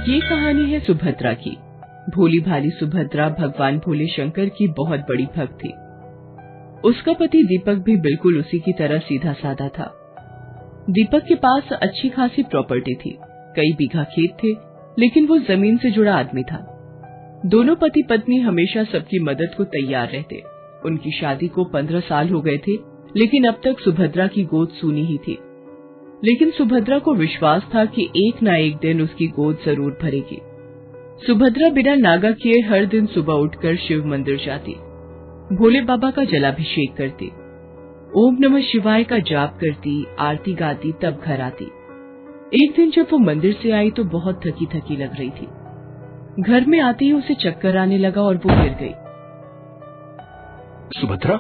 ये कहानी है सुभद्रा की। भोली भाली सुभद्रा भगवान भोले शंकर की बहुत बड़ी भक्त थी। उसका पति दीपक भी बिल्कुल उसी की तरह सीधा साधा था। दीपक के पास अच्छी खासी प्रॉपर्टी थी, कई बीघा खेत थे, लेकिन वो जमीन से जुड़ा आदमी था। दोनों पति पत्नी हमेशा सबकी मदद को तैयार रहते। उनकी शादी को 15 साल हो गए थे, लेकिन अब तक सुभद्रा की गोद सूनी ही थी। लेकिन सुभद्रा को विश्वास था कि एक न एक दिन उसकी गोद जरूर भरेगी। सुभद्रा बिना नागा किए हर दिन सुबह उठकर शिव मंदिर जाती, भोले बाबा का जलाभिषेक करती, ओम नमः शिवाय का जाप करती, आरती गाती, तब घर आती। एक दिन जब वो मंदिर से आई तो बहुत थकी थकी लग रही थी। घर में आते ही उसे चक्कर आने लगा और वो गिर गई। सुभद्रा,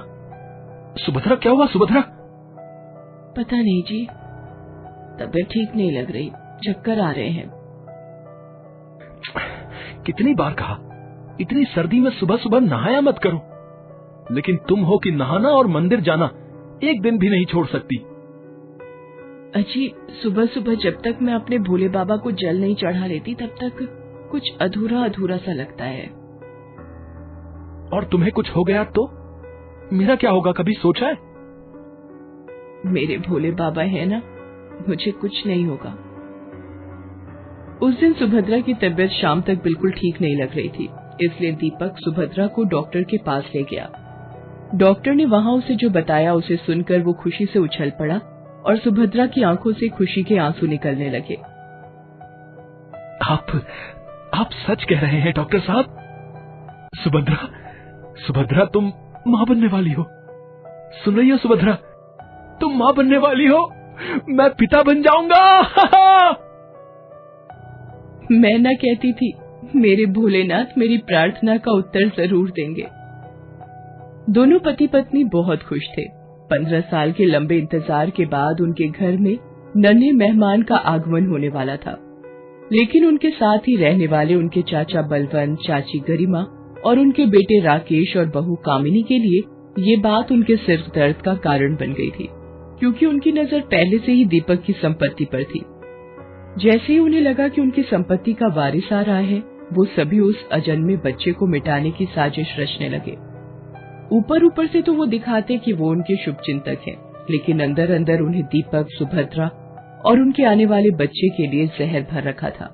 सुभद्रा क्या हुआ सुभद्रा? पता नहीं जी, तबीयत ठीक नहीं लग रही, चक्कर आ रहे हैं। कितनी बार कहा, इतनी सर्दी में सुबह सुबह नहाया मत करो, लेकिन तुम हो कि नहाना और मंदिर जाना एक दिन भी नहीं छोड़ सकती। अजी, सुबह सुबह जब तक मैं अपने भोले बाबा को जल नहीं चढ़ा लेती तब तक कुछ अधूरा अधूरा सा लगता है। और तुम्हें कुछ हो गया तो मेरा क्या होगा, कभी सोचा है? मेरे भोले बाबा है ना, मुझे कुछ नहीं होगा। उस दिन सुभद्रा की तबीयत शाम तक बिल्कुल ठीक नहीं लग रही थी, इसलिए दीपक सुभद्रा को डॉक्टर के पास ले गया। डॉक्टर ने वहां उसे जो बताया उसे सुनकर वो खुशी से उछल पड़ा और सुभद्रा की आंखों से खुशी के आंसू निकलने लगे। आप सच कह रहे हैं डॉक्टर साहब? सुभद्रा तुम मां बनने वाली हो। सुन रही हो सुभद्रा, तुम मां बनने वाली हो। मैं पिता बन जाऊंगा। मैं ना कहती थी, मेरे भोलेनाथ मेरी प्रार्थना का उत्तर जरूर देंगे। दोनों पति पत्नी बहुत खुश थे। 15 साल के लंबे इंतजार के बाद उनके घर में नन्हे मेहमान का आगमन होने वाला था, लेकिन उनके साथ ही रहने वाले उनके चाचा बलवंत, चाची गरिमा और उनके बेटे राकेश और बहू कामिनी के लिए ये बात उनके सिर दर्द का कारण बन गई थी, क्योंकि उनकी नजर पहले से ही दीपक की संपत्ति पर थी। जैसे ही उन्हें लगा कि उनकी संपत्ति का वारिस आ रहा है, वो सभी उस अजन्मे बच्चे को मिटाने की साजिश रचने लगे। ऊपर ऊपर से तो वो दिखाते कि वो उनके शुभचिंतक हैं, लेकिन अंदर अंदर उन्हें दीपक, सुभद्रा और उनके आने वाले बच्चे के लिए जहर भर रखा था।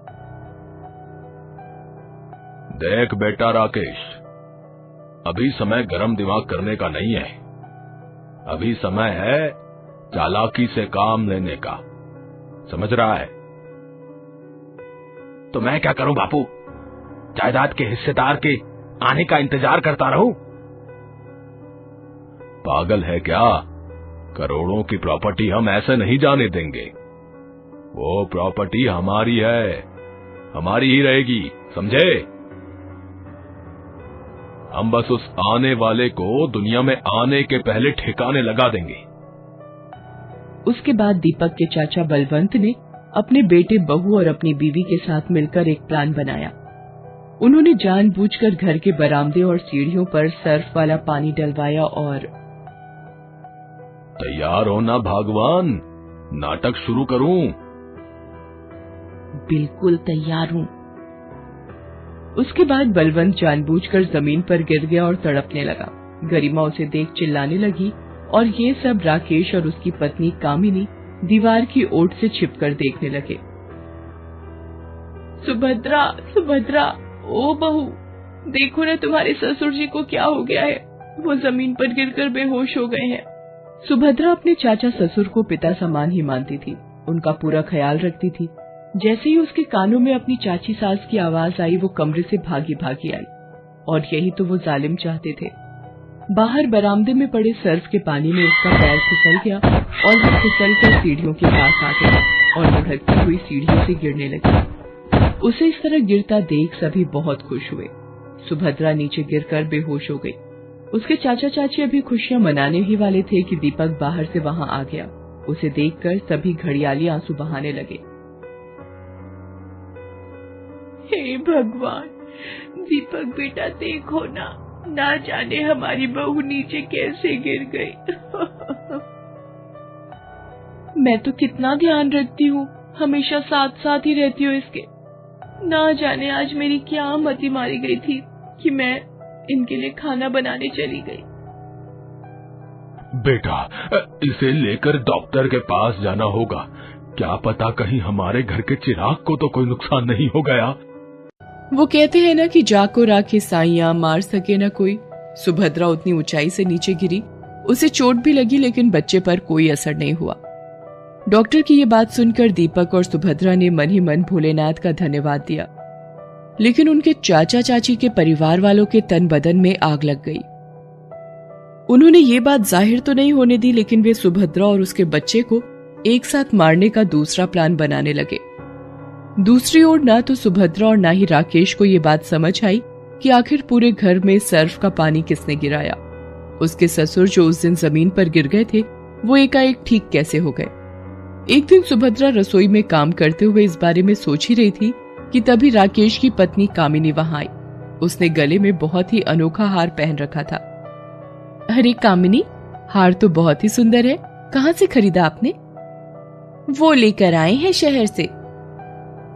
देख बेटा राकेश, अभी समय गरम दिमाग करने का नहीं है। अभी समय है चालाकी से काम लेने का, समझ रहा है? तो मैं क्या करूं बापू? जायदाद के हिस्सेदार के आने का इंतजार करता रहूं? पागल है क्या? करोड़ों की प्रॉपर्टी हम ऐसे नहीं जाने देंगे। वो प्रॉपर्टी हमारी है, हमारी ही रहेगी, समझे? हम बस उस आने वाले को दुनिया में आने के पहले ठिकाने लगा देंगे। उसके बाद दीपक के चाचा बलवंत ने अपने बेटे, बहू और अपनी बीवी के साथ मिलकर एक प्लान बनाया। उन्होंने जानबूझकर घर के बरामदे और सीढ़ियों पर सर्फ वाला पानी डलवाया और तैयार हो ना भगवान, नाटक शुरू करूं? बिल्कुल तैयार हूं। उसके बाद बलवंत जानबूझकर जमीन पर गिर गया और तड़पने लगा। गरिमा उसे देख चिल्लाने लगी और ये सब राकेश और उसकी पत्नी कामिनी दीवार की ओट से छिपकर देखने लगे। सुभद्रा, सुभद्रा, ओ बहू, देखो ना तुम्हारे ससुर जी को क्या हो गया है, वो जमीन पर गिरकर बेहोश हो गए हैं। सुभद्रा अपने चाचा ससुर को पिता समान ही मानती थी, उनका पूरा ख्याल रखती थी। जैसे ही उसके कानों में अपनी चाची सास की आवाज आई, वो कमरे से भागी भागी आई, और यही तो वो जालिम चाहते थे। बाहर बरामदे में पड़े सर्फ के पानी में उसका पैर फिसल गया और वो फिसलकर सीढ़ियों के पास आ गया और लुढ़कती हुई सीढ़ियों से गिरने लगी। उसे इस तरह गिरता देख सभी बहुत खुश हुए। सुभद्रा नीचे गिरकर बेहोश हो गई। उसके चाचा चाची अभी खुशियां मनाने ही वाले थे कि दीपक बाहर से वहां आ गया। उसे देखकर सभी घड़ियाली आंसू बहाने लगे। हे भगवान, दीपक बेटा देखो ना जाने हमारी बहू नीचे कैसे गिर गई। मैं तो कितना ध्यान रखती हूँ, हमेशा साथ साथ ही रहती हूँ इसके। ना जाने आज मेरी क्या मति मारी गई थी कि मैं इनके लिए खाना बनाने चली गई। बेटा, इसे लेकर डॉक्टर के पास जाना होगा। क्या पता कहीं हमारे घर के चिराग को तो कोई नुकसान नहीं हो गया। वो कहते हैं ना कि जाको राखे साइयां, मार सके ना कोई। सुभद्रा उतनी ऊंचाई से नीचे गिरी, उसे चोट भी लगी लेकिन बच्चे पर कोई असर नहीं हुआ। डॉक्टर की ये बात सुनकर दीपक और सुभद्रा ने मन ही मन भोलेनाथ का धन्यवाद दिया, लेकिन उनके चाचा चाची के परिवार वालों के तन बदन में आग लग गई। उन्होंने ये बात जाहिर तो नहीं होने दी, लेकिन वे सुभद्रा और उसके बच्चे को एक साथ मारने का दूसरा प्लान बनाने लगे। दूसरी ओर ना तो सुभद्रा और ना ही राकेश को ये बात समझ आई कि आखिर पूरे घर में सर्फ का पानी किसने गिराया। उसके ससुर जो उस दिन जमीन पर गिर गए थे, वो एकाएक ठीक कैसे हो गए। एक दिन सुभद्रा रसोई में काम करते हुए इस बारे में सोच ही रही थी कि तभी राकेश की पत्नी कामिनी वहां आई। उसने गले में बहुत ही अनोखा हार पहन रखा था। अरे कामिनी, हार तो बहुत ही सुंदर है, कहाँ से खरीदा आपने? वो लेकर आए हैं शहर से।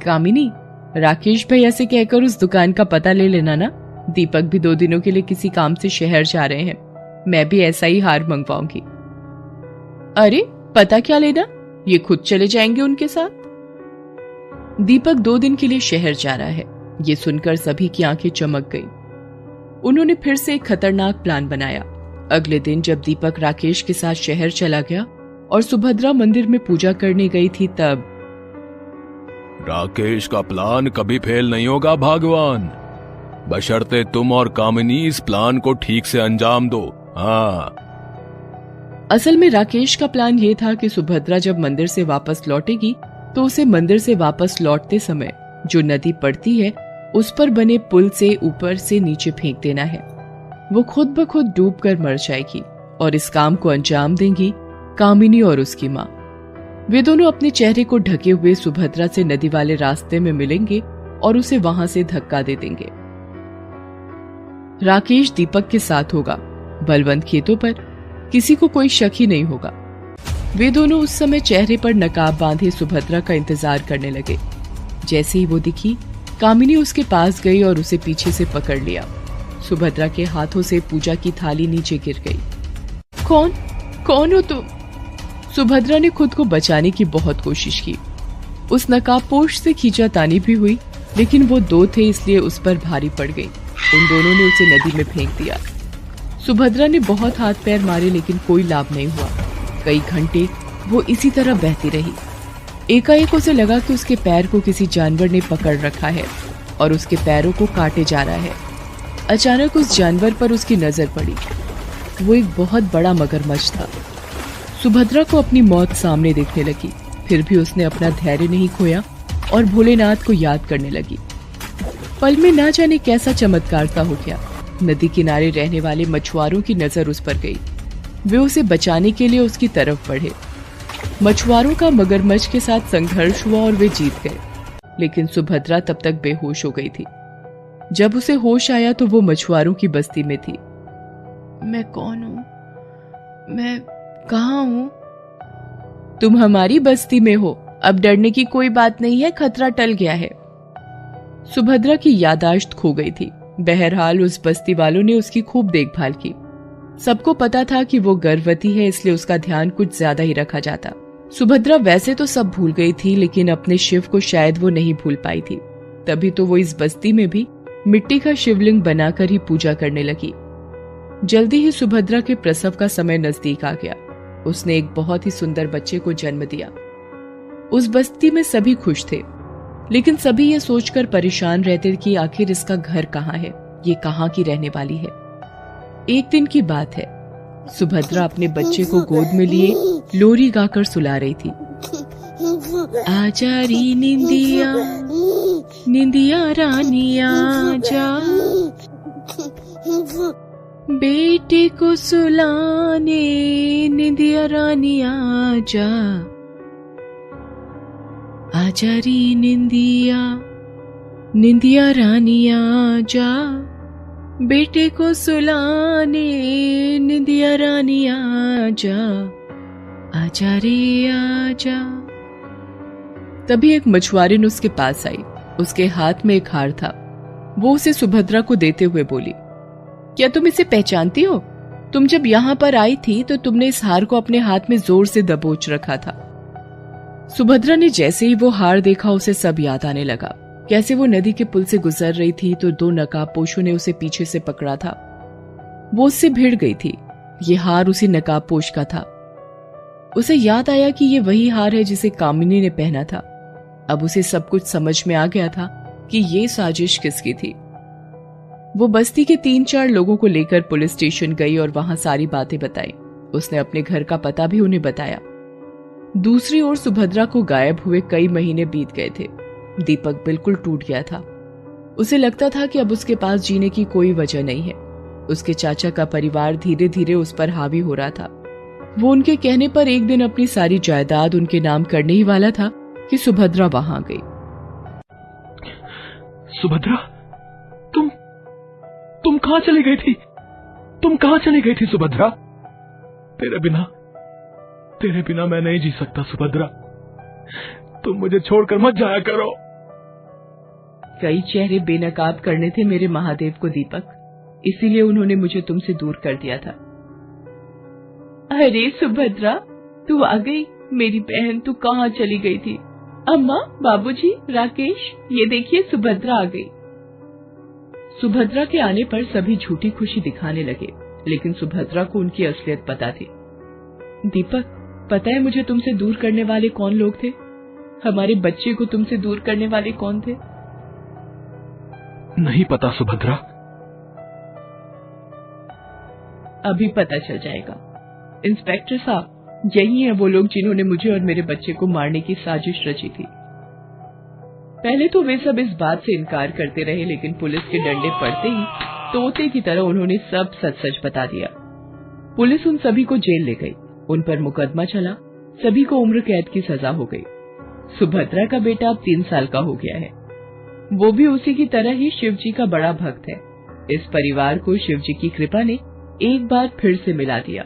कामिनी, राकेश भैया से कहकर उस दुकान का पता ले लेना ना। दीपक भी 2 दिनों के लिए किसी काम से शहर जा रहे हैं, मैं भी ऐसा ही हार मंगवाऊंगी। अरे पता क्या लेना, ये खुद चले जाएंगे उनके साथ। दीपक 2 दिन के लिए शहर जा रहा है, ये सुनकर सभी की आंखें चमक गई। उन्होंने फिर से एक खतरनाक प्लान बनाया। अगले दिन जब दीपक राकेश के साथ शहर चला गया और सुभद्रा मंदिर में पूजा करने गई थी, तब राकेश का प्लान कभी फेल नहीं होगा भगवान, बशर्ते तुम और कामिनी इस प्लान को ठीक से अंजाम दो। हाँ। असल में राकेश का प्लान ये था कि सुभद्रा जब मंदिर से वापस लौटेगी तो उसे मंदिर से वापस लौटते समय जो नदी पड़ती है उस पर बने पुल से ऊपर से नीचे फेंक देना है। वो खुद ब खुद डूबकर मर जाएगी और इस काम को अंजाम देंगी कामिनी और उसकी माँ। वे दोनों अपने चेहरे को ढके हुए सुभद्रा से नदी वाले रास्ते में मिलेंगे और उसे वहां से धक्का दे देंगे। राकेश दीपक के साथ होगा, बलवंत खेतों पर, किसी को कोई शक ही नहीं होगा। वे दोनों उस समय चेहरे पर नकाब बांधे सुभद्रा का इंतजार करने लगे। जैसे ही वो दिखी, कामिनी उसके पास गई और उसे पीछे से पकड़ लिया। सुभद्रा के हाथों से पूजा की थाली नीचे गिर गई। कौन हो तुम? सुभद्रा ने खुद को बचाने की बहुत कोशिश की। उस नकाबपोश से खींचातानी भी हुई, लेकिन वो 2 थे इसलिए उस पर भारी पड़ गई। उन दोनों ने उसे नदी में फेंक दिया। सुभद्रा ने बहुत हाथ पैर मारे लेकिन कोई लाभ नहीं हुआ। कई घंटे वो इसी तरह बहती रही। एकाएक उसे लगा कि उसके पैर को किसी जानवर ने पकड़ रखा है और उसके पैरों को काटे जा रहा है। अचानक उस जानवर पर उसकी नजर पड़ी। वो एक बहुत बड़ा मगरमच्छ था। सुभद्रा को अपनी मौत सामने देखने लगी, फिर भी उसने अपना धैर्य नहीं खोया और भोलेनाथ को याद करने लगी। पल में ना जाने कैसा चमत्कार सा हो गया। नदी किनारे रहने वाले मछुआरों की नजर उस पर गई। वे उसे बचाने के लिए उसकी तरफ बढ़े। मछुआरों का मगरमच्छ के साथ संघर्ष हुआ और वे जीत गए, लेकिन सुभद्रा तब तक बेहोश हो गई थी। जब उसे होश आया तो वो मछुआरों की बस्ती में थी। मैं कौन हूँ? मैं कहाँ हूँ? तुम हमारी बस्ती में हो, अब डरने की कोई बात नहीं है, खतरा टल गया है। सुभद्रा की याददाश्त खो गई थी। बहरहाल उस बस्ती वालों ने उसकी खूब देखभाल की। सबको पता था कि वो गर्भवती है, इसलिए उसका ध्यान कुछ ज्यादा ही रखा जाता। सुभद्रा वैसे तो सब भूल गई थी, लेकिन अपने शिव को शायद वो नहीं भूल पाई थी। तभी तो वो इस बस्ती में भी मिट्टी का शिवलिंग बनाकर ही पूजा करने लगी। जल्दी ही सुभद्रा के प्रसव का समय नजदीक आ गया। उसने एक बहुत ही सुंदर बच्चे को जन्म दिया। उस बस्ती में सभी खुश थे, लेकिन सभी ये सोचकर परेशान रहते कि आखिर इसका घर कहाँ है, ये कहाँ की रहने वाली है। एक दिन की बात है, सुभद्रा अपने बच्चे को गोद में लिए लोरी गाकर सुला रही थी। आजा री निंदिया, निंदिया रानी आजा, बेटे को सुलाने निंदिया रानी आजा। आजा री निंदिया, निंदिया रानी आजा, बेटे को सुलाने निंदिया रानी आजा, आजा रे आजा। तभी एक मछुआरिन उसके पास आई। उसके हाथ में एक हार था। वो उसे सुभद्रा को देते हुए बोली, क्या तुम इसे पहचानती हो? तुम जब यहाँ पर आई थी तो तुमने इस हार को अपने हाथ में जोर से दबोच रखा था। सुभद्रा ने जैसे ही वो हार देखा उसे सब याद आने लगा। कैसे वो नदी के पुल से गुजर रही थी तो दो नकाबपोशों ने उसे पीछे से पकड़ा था। वो उससे भिड़ गई थी। ये हार उसी नकाबपोश का था। उसे याद आया कि ये वही हार है जिसे कामिनी ने पहना था। अब उसे सब कुछ समझ में आ गया था कि ये साजिश किसकी थी। वो बस्ती के 3-4 लोगों को लेकर पुलिस स्टेशन गई और वहां सारी बातें बताई। उसने अपने घर का पता भी उन्हें बताया। दूसरी ओर सुभद्रा को गायब हुए कई महीने बीत गए थे। दीपक बिल्कुल टूट गया था। उसे लगता था कि अब उसके पास जीने की कोई वजह नहीं है। उसके चाचा का परिवार धीरे धीरे उस पर हावी हो रहा था। वो उनके कहने पर एक दिन अपनी सारी जायदाद उनके नाम करने ही वाला था कि सुभद्रा वहां गई। सुभद्रा, तुम कहां चली गई थी? तुम कहां चली गई थी सुभद्रा? तेरे बिना मैं नहीं जी सकता सुभद्रा। तुम मुझे छोड़कर मत जाया करो। कई चेहरे बेनकाब करने थे मेरे महादेव को दीपक, इसीलिए उन्होंने मुझे तुमसे दूर कर दिया था। अरे सुभद्रा, तू आ गई। मेरी बहन, तू कहाँ चली गई थी? अम्मा, बाबूजी, राकेश, ये देखिए सुभद्रा आ गई। सुभद्रा के आने पर सभी झूठी खुशी दिखाने लगे, लेकिन सुभद्रा को उनकी असलियत पता थी। दीपक, पता है मुझे तुमसे दूर करने वाले कौन लोग थे? हमारे बच्चे को तुमसे दूर करने वाले कौन थे? नहीं पता सुभद्रा। अभी पता चल जाएगा। इंस्पेक्टर साहब, यही है वो लोग जिन्होंने मुझे और मेरे बच्चे को मारने की साजिश रची थी। पहले तो वे सब इस बात से इनकार करते रहे, लेकिन पुलिस के डंडे पड़ते ही तोते की तरह उन्होंने सब सच बता दिया। पुलिस उन सभी को जेल ले गई। उन पर मुकदमा चला। सभी को उम्र कैद की सजा हो गई। सुभद्रा का बेटा अब 3 साल का हो गया है। वो भी उसी की तरह ही शिव जी का बड़ा भक्त है। इस परिवार को शिव जी की कृपा ने एक बार फिर से मिला दिया।